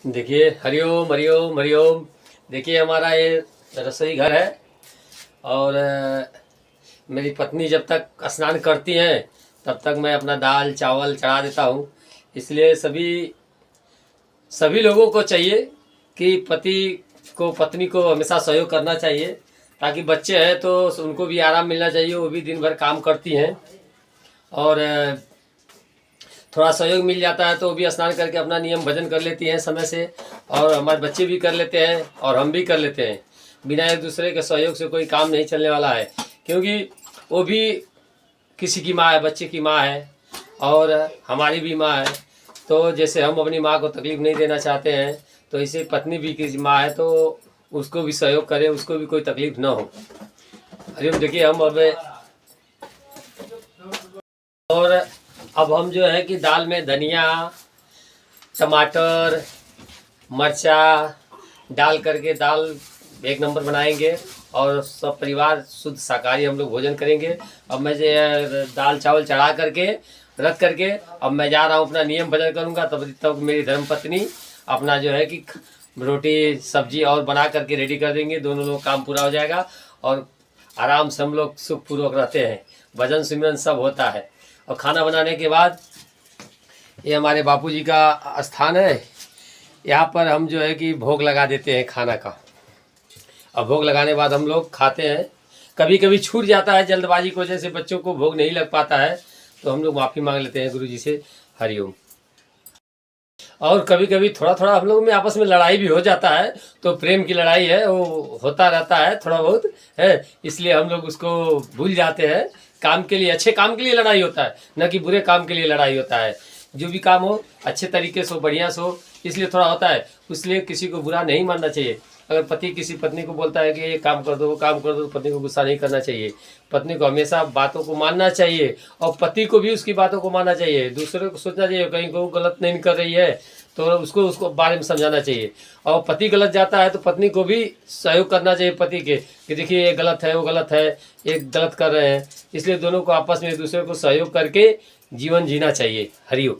देखिए, हरिओम हरिओम हरिओम। देखिए, हमारा ये रसोई घर है और मेरी पत्नी जब तक स्नान करती हैं तब तक मैं अपना दाल चावल चढ़ा देता हूँ। इसलिए सभी सभी लोगों को चाहिए कि पति को पत्नी को हमेशा सहयोग करना चाहिए, ताकि बच्चे हैं तो उनको भी आराम मिलना चाहिए। वो भी दिन भर काम करती हैं और थोड़ा सहयोग मिल जाता है तो वो भी स्नान करके अपना नियम भजन कर लेती हैं समय से, और हमारे बच्चे भी कर लेते हैं और हम भी कर लेते हैं। बिना एक दूसरे के सहयोग से कोई काम नहीं चलने वाला है, क्योंकि वो भी किसी की माँ है, बच्चे की माँ है और हमारी भी माँ है। तो जैसे हम अपनी माँ को तकलीफ़ नहीं देना चाहते हैं, तो इसे पत्नी भी किसी माँ है तो उसको भी सहयोग करें, उसको भी कोई तकलीफ़ ना हो। अरे देखिए, हम अब हम जो है कि दाल में धनिया टमाटर मर्चा डाल करके दाल एक नंबर बनाएंगे और सब परिवार शुद्ध शाकाहारी हम लोग भोजन करेंगे। अब मैं जो दाल चावल चढ़ा करके रख करके अब मैं जा रहा हूँ, अपना नियम भजन करूँगा। तब तक मेरी धर्मपत्नी अपना जो है कि रोटी सब्जी और बना करके रेडी कर देंगे। दोनों लोग काम पूरा हो जाएगा और आराम से हम लोग सुखपूर्वक रहते हैं। भजन सिमरन सब होता है। और खाना बनाने के बाद ये हमारे बापूजी का स्थान है, यहाँ पर हम जो है कि भोग लगा देते हैं खाना का। और भोग लगाने के बाद हम लोग खाते हैं। कभी कभी छूट जाता है, जल्दबाजी की वजह से बच्चों को भोग नहीं लग पाता है, तो हम लोग माफ़ी मांग लेते हैं गुरु जी से। हरिओम। और कभी कभी थोड़ा थोड़ा हम लोग में आपस में लड़ाई भी हो जाता है, तो प्रेम की लड़ाई है, वो होता रहता है थोड़ा बहुत है, इसलिए हम लोग उसको भूल जाते हैं। काम के लिए, अच्छे काम के लिए लड़ाई होता है, न कि बुरे काम के लिए लड़ाई होता है। जो भी काम हो अच्छे तरीके से हो, बढ़िया से हो, इसलिए थोड़ा होता है। इसलिए किसी को बुरा नहीं मानना चाहिए। अगर पति किसी पत्नी को बोलता है कि ये काम कर दो वो काम कर दो, तो पत्नी को गुस्सा नहीं करना चाहिए। पत्नी को हमेशा बातों को मानना चाहिए और पति को भी उसकी बातों को मानना चाहिए। दूसरे को सोचना चाहिए कहीं को गलत नहीं कर रही है तो उसको बारे में समझाना चाहिए। और पति गलत जाता है तो पत्नी को भी सहयोग करना चाहिए पति के, कि देखिए ये गलत है, वो गलत है, ये गलत कर रहे हैं। इसलिए दोनों को आपस में एक दूसरे को सहयोग करके जीवन जीना चाहिए। हरिओम।